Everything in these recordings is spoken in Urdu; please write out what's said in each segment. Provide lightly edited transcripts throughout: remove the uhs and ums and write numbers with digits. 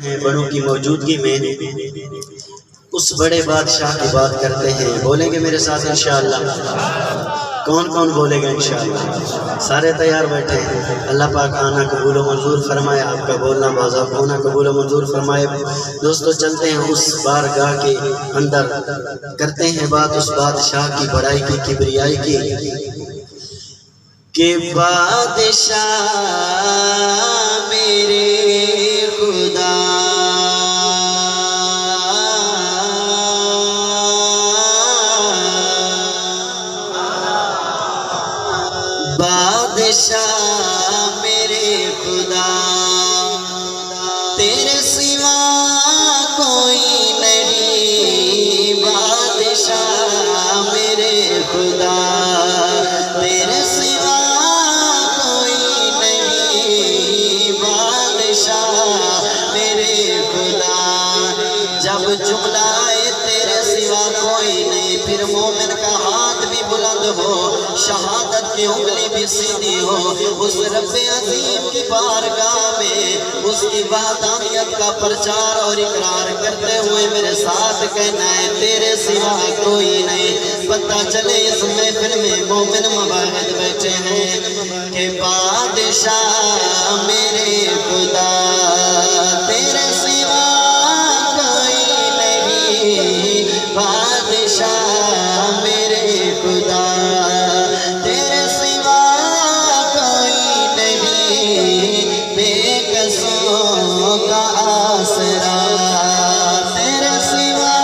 بڑوں کی موجودگی میں اس بڑے بادشاہ کی بات کرتے ہیں. بولیں گے میرے ساتھ انشاءاللہ؟ کون کون بولے گا انشاءاللہ؟ سارے تیار بیٹھے ہیں. اللہ پاک آنا قبول و منظور فرمائے، آپ کا بولنا باضابطہ ہونا قبول و منظور فرمائے. دوستو چلتے ہیں اس بارگاہ کے اندر، کرتے ہیں بات اس بادشاہ کی بڑائی کی، کبریائی کی. کہ بادشاہ میرے خدا بادشاہ میرے خدا تیرے سوا کوئی نہیں. بادشاہ میرے خدا تیرے سوا کوئی نہیں. بادشاہ میرے خدا جب جملہ ہے تیرے سوا کوئی نہیں، پھر مومن کا ہاتھ بھی بلند ہو، شہادت کی انگلی بھی سیدھی ہو، اس رب عظیم کی بارگاہ میں اس کی وحدانیت کا پرچار اور اقرار کرتے ہوئے میرے ساتھ کہنا ہے تیرے سوا کوئی نہیں. پتہ چلے اس محفل میں مومن مواحد بیٹھے ہیں کہ بادشاہ میرے خدا تیرے سوا کوئی نہیں. بادشاہ میرے خدا تیرے سوا کوئی نہیں. بے کسوں کا آسرا تیرے سوا.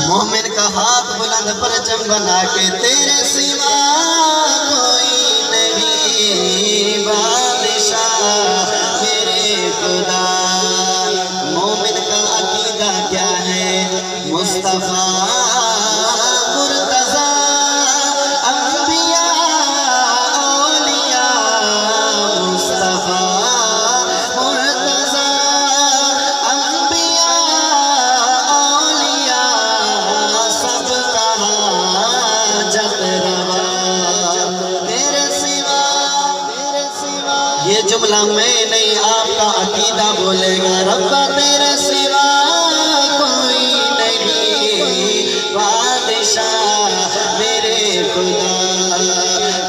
مومن کا ہاتھ بلند پرچم بنا کے تیرے سوا کوئی نہیں. بادشاہ میرے خدا. مومن کا عقیدہ کیا ہے؟ مصطفیٰ مرتضیٰ انبیاء اولیاء. مصطفیٰ مرتضیٰ انبیاء اولیاء سب کا حاجت روا تیرے سوا. یہ جملہ میں نہیں، آپ کا عقیدہ بولے گا. ربا تیرے سوا کوئی نہیں. بادشاہ میرے خدا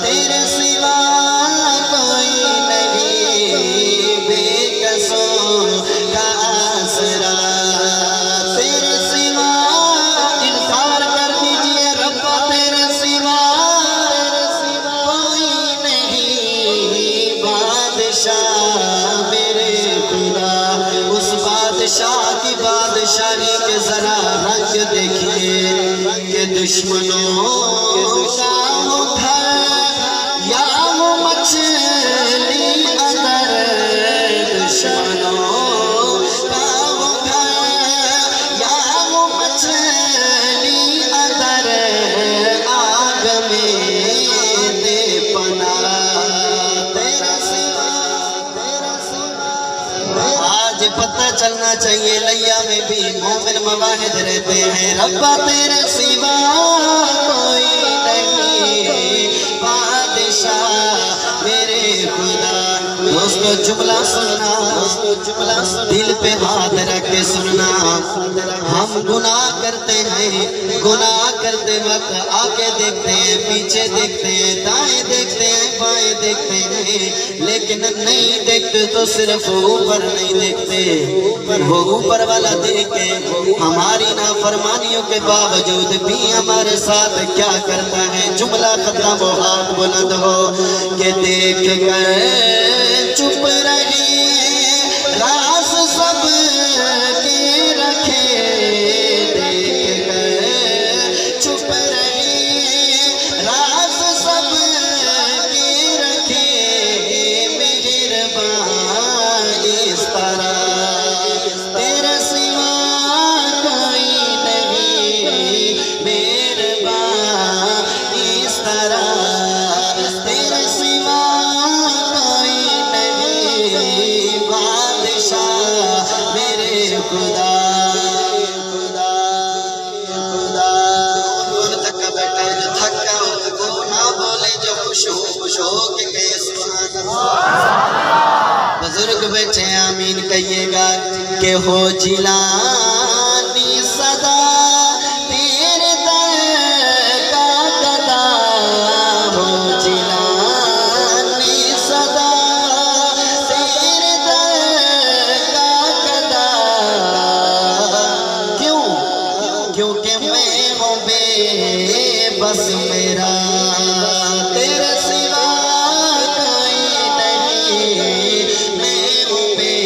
تیرے سوا کوئی نہیں. بے کسوں کا آسرا تیرے سوا. انکار کر دیجئے ربا تیرے سوا کوئی نہیں. بادشاہ میرے خدا. اس بادشاہ کی بادشاہی کے ذرا رنگ دیکھیے کہ دشمنوں کا وہ گھر یا وہ مچھلی اندر. دشمنوں کا وہ گھر یا وہ مچھلی اندر. آگ میں دے پناہ تیرے سوا. آج پتہ چلنا چاہیے لیا میں بھی مومن مواحد رہتے ہیں. ربا تیرے سوا کوئی نہیں. بادشاہ میرے خدا. دوستو جملہ سننا، دل پہ ہاتھ رکھ کے سننا. ہم گناہ کرتے ہیں، گناہ کرتے وقت آگے دیکھتے ہیں، پیچھے دیکھتے ہیں، دائیں دیکھتے ہیں، بائیں دیکھتے ہیں، لیکن نہیں دیکھتے تو صرف اوپر نہیں دیکھتے. وہ اوپر والا دیکھے ہماری نافرمانیوں کے باوجود بھی ہمارے ساتھ کیا کرتا ہے. جملہ ختم ہو، ہاتھ بلند ہو کہ دیکھ کر چپ رہی راز سب کے رکھے. دیکھ کر چپ رہی راز سب کے رکھے. مہربان اس طرح تیرے سوا کوئی نہیں. مہربان اس طرح تیرے سوا کوئی نہیں. بزرگ بیٹھے آمین کہیے گا کہ ہو جیلانی صدا تیرے در کا گدا، ہو جیلانی صدا تیرے در کا گدا، کیوں؟ کیونکہ میں ہوں بے بس میرا تیرے سوا کوئی نہیں، میں ہوں بے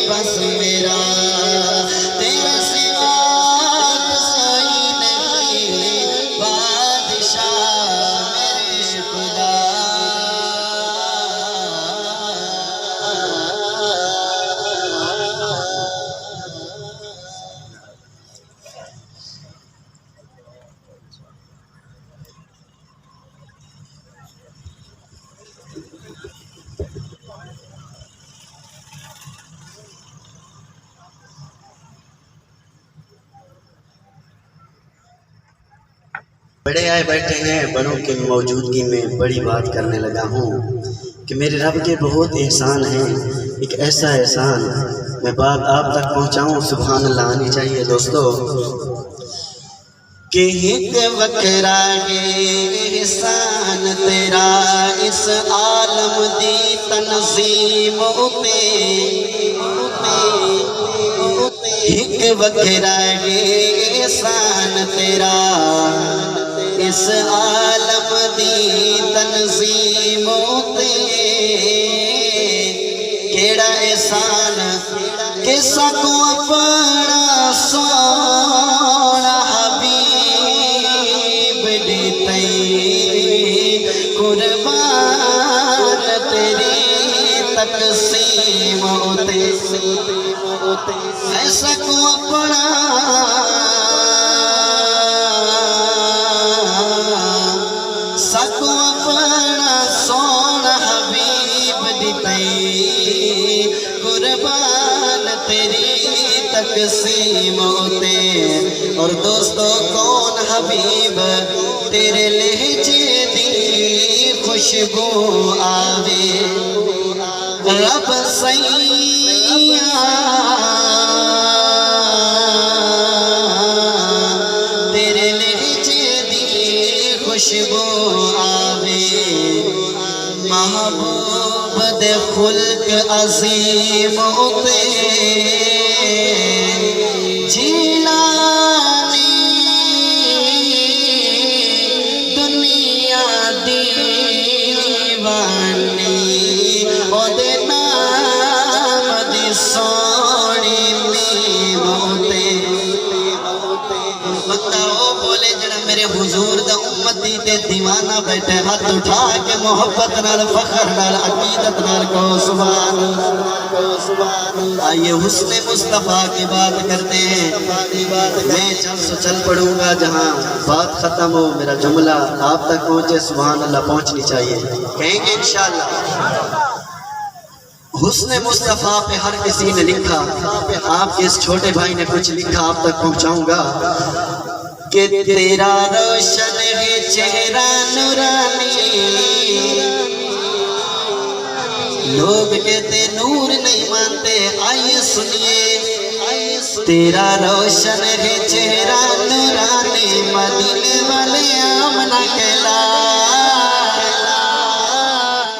بس میرا تیرے سوا کوئی نہیں، بادشاہ میرے خدا۔ بڑے آئے بیٹھے ہیں، بڑوں کی موجودگی میں بڑی بات کرنے لگا ہوں کہ میرے رب کے بہت احسان ہیں، ایک ایسا احسان میں بات آپ تک پہنچاؤں، سبحان اللہ آنی چاہیے دوستو، کہ ایک وکھرا احسان تیرا اس عالم دی تنظیم اتے، ایک وکھرا احسان تیرا اس عالم دی تنظیم تے، کیڑا احسان کہ سکو اپنا سونا حبیب دیتے، قربان تیری تقسیم تے، سکو اپنا سکو اپنا سونا حبیب دیتے، قربان تیری تقسیم ہوتے۔ اور دوستو کون حبیب تیرے لہجے دی خوشبو آوے، رب سیاں تیرے لہجے دی خوشبو آوے، محبوب دے خلق عظیم ہوتے، جیلانی دنیا دیوانی او دے نام دی سونی نیم ہوتے۔ بندہ او بولے جڑا میرے حضور دا امتی تے دیوانہ بیٹھے، ہاتھ اٹھا کے محبت نال فخر نال عقیدت نال کہو سبحان اللہ۔ آئیے حسن مصطفیٰ کی بات کرتے ہیں، میں چل پڑوں گا، جہاں بات ختم ہو میرا جملہ آپ تک پہنچے، سبحان اللہ پہنچنی چاہیے، کہیں گے انشاءاللہ۔ حسن مصطفیٰ پہ ہر کسی نے لکھا، آپ کے اس چھوٹے بھائی نے کچھ لکھا، آپ تک پہنچاؤں گا کہ تیرا روشن ہے چہرہ نورانی، لوگ کہتے نور نہیں مانتے، آئیے سنیے، تیرا روشن ہے چہرہ نورانی، مدینے والے آمنہ کہلا،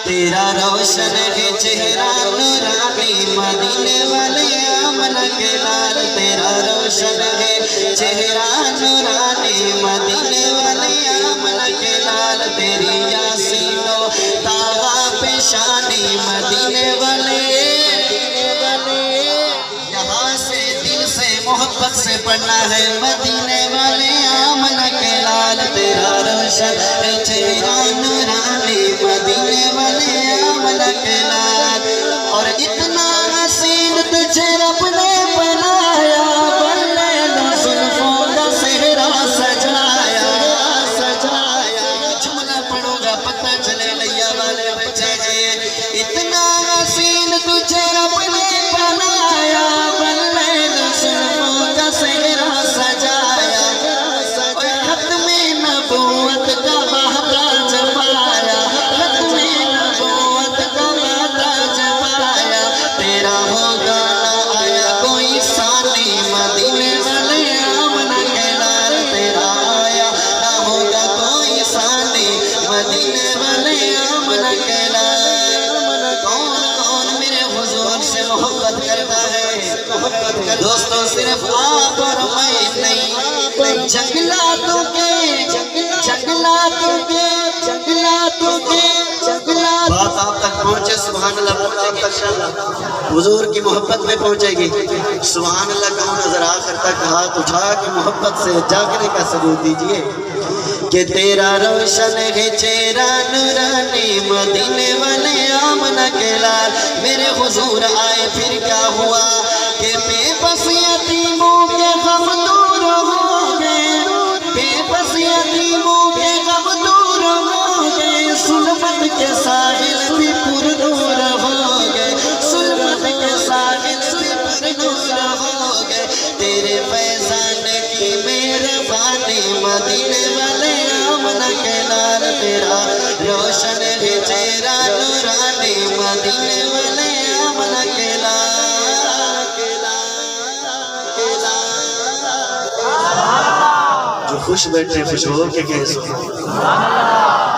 تیرا روشن ہے چہرہ نورانی، مدینے والے آمنہ کہلا، تیرا روشن ہے چہرہ نورانی، مدینے والے آمنہ کہلا، تیری یاسین و طٰہٰ پیشانی، مدینے والے یہاں سے دل سے محبت سے پڑھنا ہے، مدینے والے آمنہ کہلا، تیرا روشن ہے چہرہ نورانی، مدینے والے آمنہ کہلا، اور اتنا حسین تجھے رب نے بنایا، بلے زلفوں کا صحرا سجایا، جملہ پڑھو گا پتہ چلے لیا والے بچے ہیں، اتنا حسین تجھے رب نے بنایا، بلے زلفوں کا صحرا سجایا، اور ختم نبوت کا مہتاج سے محبت کرتا ہے دوستوں صرف آپ اور میں نہیں جنگلاتوں کے بات آپ تک پہنچے سبحان اللہ حضور کی محبت میں پہنچے گی سبحان اللہ کہوں نظر آخر تک ہاتھ اٹھا کے محبت سے جاگنے کا ثبوت دیجئے کہ تیرا روشن ہے چہرہ نورانی مدینے والے آمنہ کے لال میرے حضور آئے پھر کیا ہوا کہ بے بس یتیموں کے غم دور ہو گئے بے بس یتیموں کے غم دور ہو گئے ظلمت کے ساحل بھی پر نور ہو گئے ظلمت کے ساحل بھی پر نور ہو گئے تیرے فیضان کی مہربانی مدینے والے آمنہ کے لال تیرا روشن ہے چہرہ نورانی مدینے والے آمنہ کے لال جو خوش بیٹھے خوش ہو کے کہہ سکتے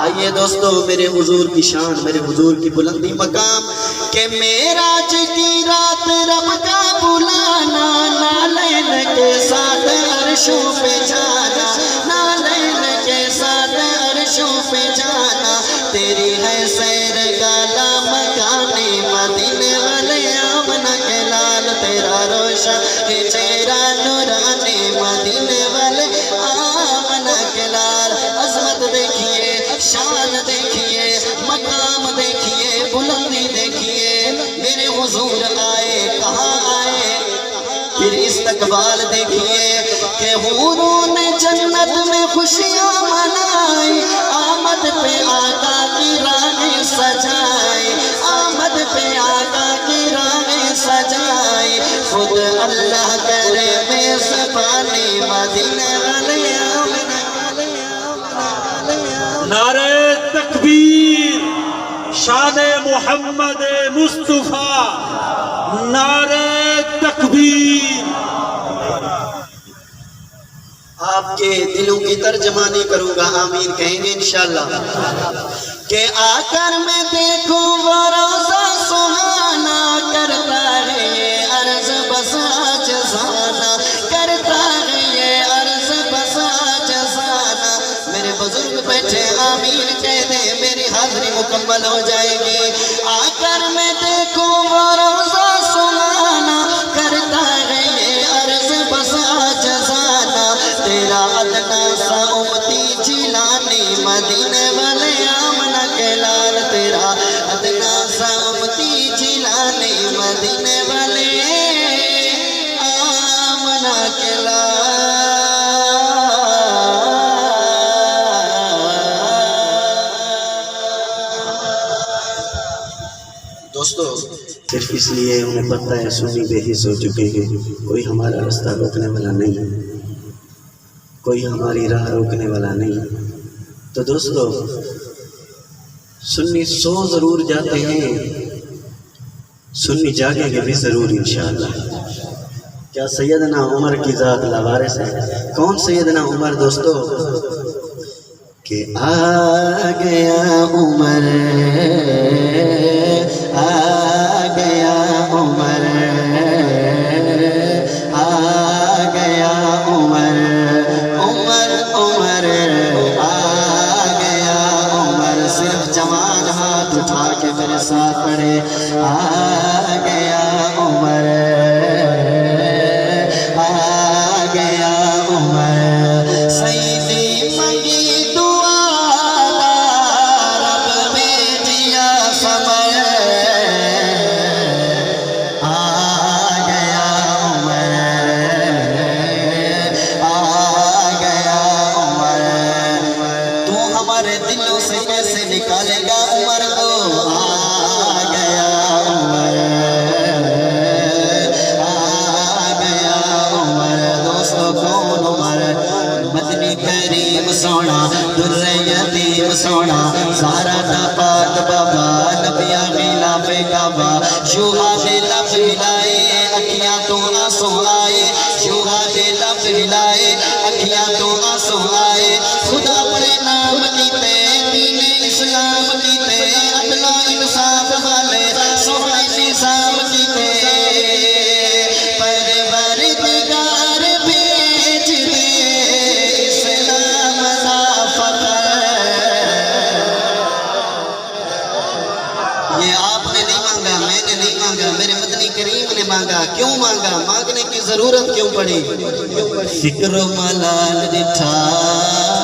آئیے دوستو میرے حضور کی شان میرے حضور کی بلندی مقام کہ معراج کی رات رب کا بلانا نالین کے ساتھ عرشوں پہ جانا نالین کے ساتھ عرشوں پہ جانا تیری ہے سیر گالا مکانی مدینے والے آمنہ کے لال تیرا روشن ہے چہرہ نورانی مدینے والے آمنہ کے لال عظمت دیکھیے شان دیکھیے مقام دیکھیے بلندی دیکھیے میرے حضور آئے کہاں آئے پھر استقبال دیکھیے کہ حوروں نے جنت میں خوشیاں منائی آمد پہ آقا کی راہیں سجائی آمد پہ آقا کی راہیں سجائی خود اللہ کرے میزبانی مدینے والے نعرہ تکبیر شان محمد مصطفیٰ نعرہ تکبیر آپ کے دلوں کی ترجمانی کروں گا آمین کہیں گے انشاءاللہ کہ آ کر میں دیکھوں وہ روزہ سہانا کرتا ہے یہ عرض بسا جزانا کرتا ہے یہ عرض بسا جزانا میرے بزرگ بیٹھے آمین کہہ دے میری حاضری مکمل ہو جائے گی آ کر میں دیکھوں وہ روزہ سہانا کرتا ہے یہ عرض بسا جزانا تیرا ادنا سا امتی جیلانی مدینے والے آمنہ کے لال تیرا ادنا سا امتی جیلانی مدینے والے آمنہ کے لال دوستو صرف اس لیے انہیں پتہ ہے سنی بے حس ہو چکے ہیں کوئی ہمارا راستہ روکنے والا نہیں کوئی ہماری راہ روکنے والا نہیں تو دوستو سنی سو ضرور جاتے ہیں سنی جاگیں گے بھی ضرور انشاءاللہ کیا سیدنا عمر کی ذات لاوارث ہے کون سیدنا عمر دوستو کہ آ گیا عمر آ گیا عمر آ گیا عمر عمر عمر آ گیا عمر صرف جوان ہاتھ اٹھا کے میرے ساتھ پڑھے آ گیا عمر آ گیا عمر سیدی منگی دعا رب میں دیا سمر آ گیا عمر آ گیا عمر تو ہمارے دلوں سے کیسے نکالے گا عمر کو آ گیا عمر آ گیا عمر دوستو کون عمر مدنی کریم سونا در یتیم سونا زہرا دا پاک بابا نبیہ غلاف کعبہ شوہا دے لب ہلائے اکھیاں تو آنسو آئے شوہا دے لب ہلائے اکھیاں تو آنسو آئے خدا اپنے نام کیتے دین اسلام کیتے عدل و انصاف والے سونے نظام کیتے مانگا. کیوں مانگا؟ مانگنے کی ضرورت کیوں پڑی؟ فکر ملال ڈٹھا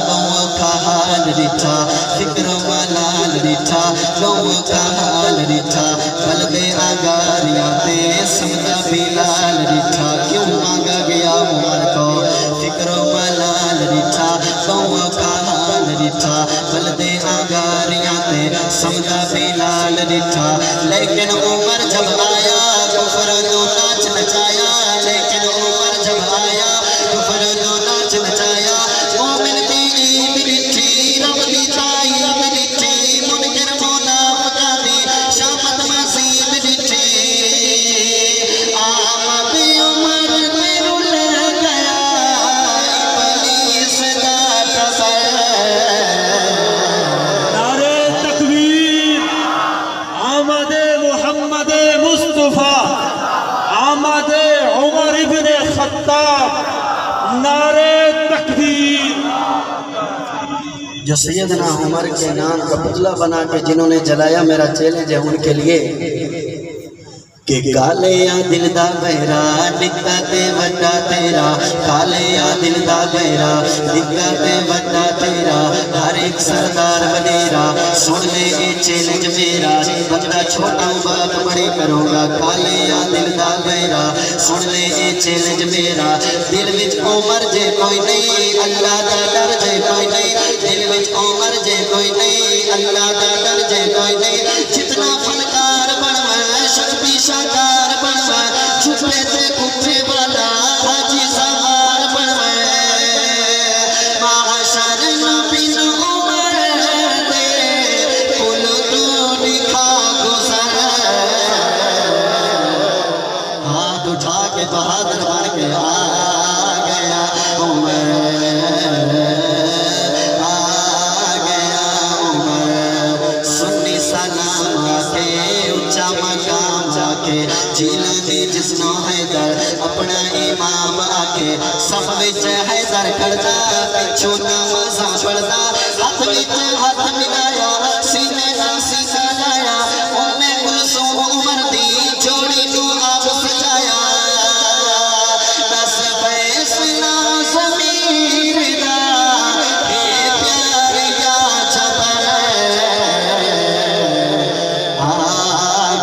گاؤں کا حال ڈٹھا. فکر ملال ڈٹھا گاؤں کا حال ڈٹھا. بلدے آگاریاں تے سمجھا بلال ڈٹھا. کیوں مانگا گیا عمر کو؟ فکر ملال ڈٹھا گاؤں کا حال ڈٹھا. بلدے آگاریاں تے سمجھا بلال ڈٹھا. لیکن عمر جب آیا کفر نو ناچ نچایا. لیکن عمر جب آیا کفر نو ناچ نچایا. مومن دی عید ڈٹھی رب دی تائید ڈٹھی. منکر منافقاں دی شامت مزید ڈٹھی. آمد عمر تے رل گیا ابلیس دا ٹسر. نعرہ تکبیر. آمد محمد مصطفیٰ. آمد عمر ابن خطاب. نعرہ تکبیر. جو سیدنا عمر کے نام کا پتلا بنا کے جنہوں نے جلایا، میرا چیلنج ہے ان کے لیے کہ کالے یا دل دا بہرا نکا تے وڈا تیرا. کالے یا دل دا بہرا نکا تے وڈا تیرا. ہر ایک سردار وڈیرا سن لے یہ چیلنج میرا. بندہ چھوٹا ہوں بات بڑی کروں گا. کالے یا دل دا بہرا سن لے یہ چیلنج میرا. دل وچ عمر جے کوئی نہیں اللہ دا ڈر جے کوئی نہیں. دل وچ عمر جے کوئی نہیں اللہ دا ڈر جے کوئی نہیں. جتنا فنکار بنوا شربی شاکار بنوا چھپے تے کھپے والا حاجی سوار بنوا. معاشر نبی عمر دے پل تو دکھا گزر. ہاتھ اٹھا کے بہادر بن کے آ گیا عمر. جسنو حیدر اپنا امام آکے صف وچ حیدر کھڑدا پچھو نمازاں پڑھدا. ہاتھ وچ ہاتھ ملایا سینے نال سینا لایا. ام کلثوم عمر دی جوڑی نو آپ سجایا. دس فیصلہ ضمیر دا اے پیار یا جبر. آ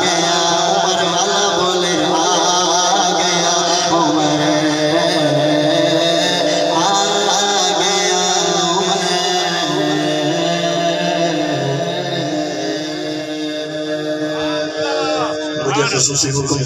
گیا عمر والا بولے آ گیا عمر. آ گیا عمر. مجھے خصوصی حکم